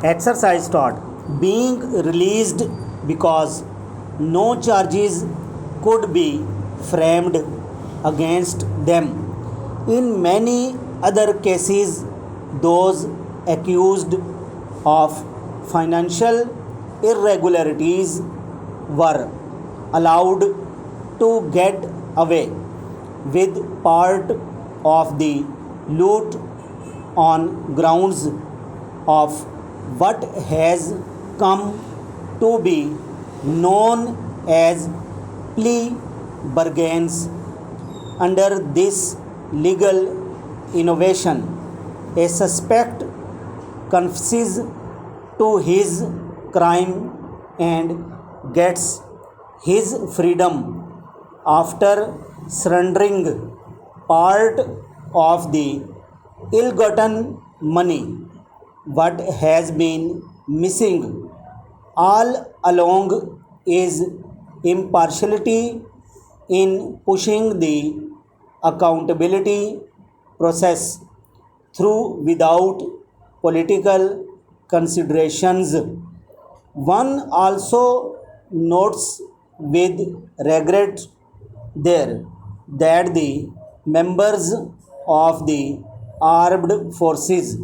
Exercise start. Being released because no charges could be framed against them. In many other cases, those accused of financial irregularities were allowed to get away with part of the loot on grounds of what has come to be known as plea bargains. Under this legal innovation, a suspect confesses to his crime and gets his freedom after surrendering part of the ill-gotten money. What has been missing all along is impartiality in pushing the accountability process through without political considerations. One also notes with regret there that the members of the armed forces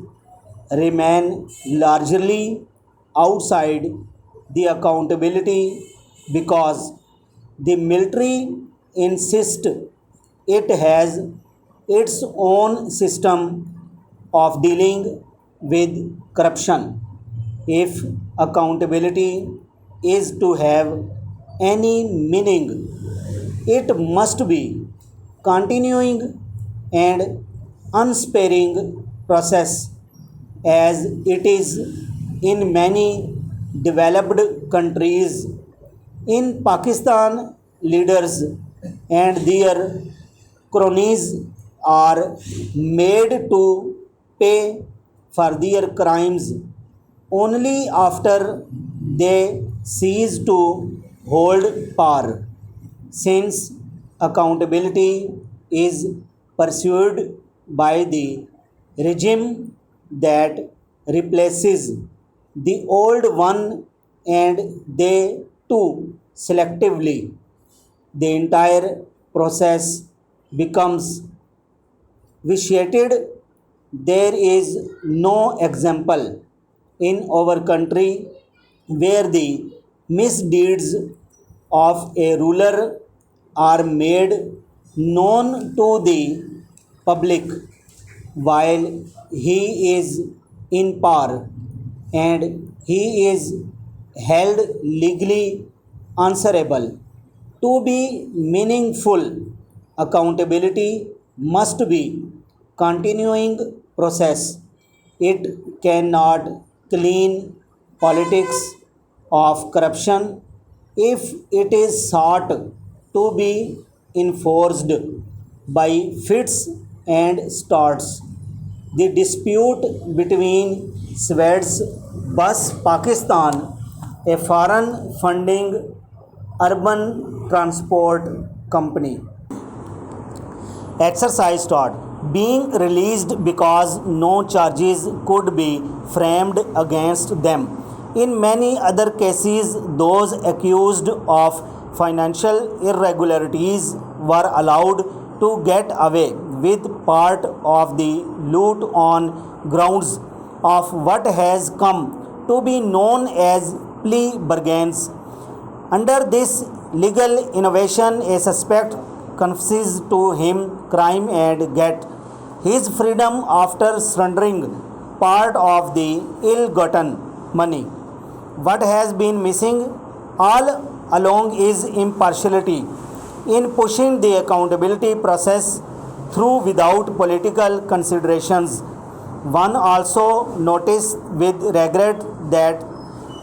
remain largely outside the accountability because the military insists it has its own system of dealing with corruption. If accountability is to have any meaning, it must be continuing and unsparing process as it is in many developed countries. In Pakistan, leaders and their cronies are made to pay for their crimes only after they cease to hold power. Since accountability is pursued by the regime that replaces the old one and they too selectively, the entire process becomes vitiated. There is no example in our country where the misdeeds of a ruler are made known to the public while he is in power and he is held legally answerable. To be meaningful, accountability must be continuing process. It cannot clean politics of corruption if it is sought to be enforced by fits and starts. The dispute between Swedish Bus Pakistan, a foreign funding urban transport company. Exercise start. Being released because no charges could be framed against them. In many other cases, those accused of financial irregularities were allowed to get away with part of the loot on grounds of what has come to be known as plea bargains. Under this legal innovation, a suspect confesses to him crime and get his freedom after surrendering part of the ill-gotten money. What has been missing all along is impartiality in pushing the accountability process through without political considerations. One also noticed with regret that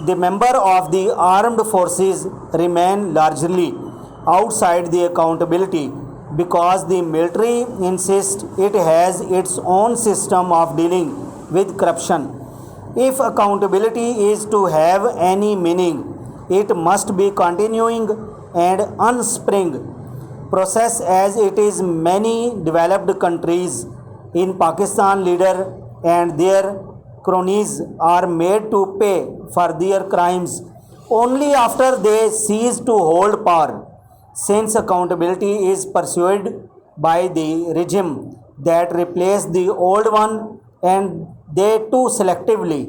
the member of the armed forces remain largely outside the accountability because the military insists it has its own system of dealing with corruption. If accountability is to have any meaning, it must be continuing and unspring process as it is many developed countries. In Pakistan, leader and their cronies are made to pay for their crimes only after they cease to hold power. Since accountability is pursued by the regime that replaced the old one and they too selectively,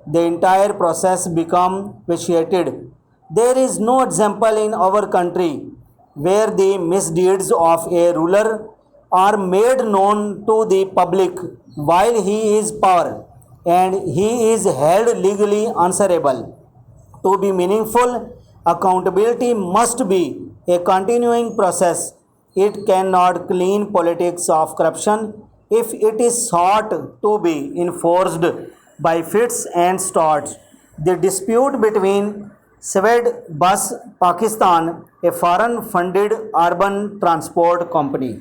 the entire process becomes vitiated. There is no example in our country where the misdeeds of a ruler are made known to the public while he is power and he is held legally answerable. To be meaningful, accountability must be a continuing process. It cannot clean politics of corruption if it is sought to be enforced by fits and starts. The dispute between Swed Bus Pakistan, a foreign funded urban transport company,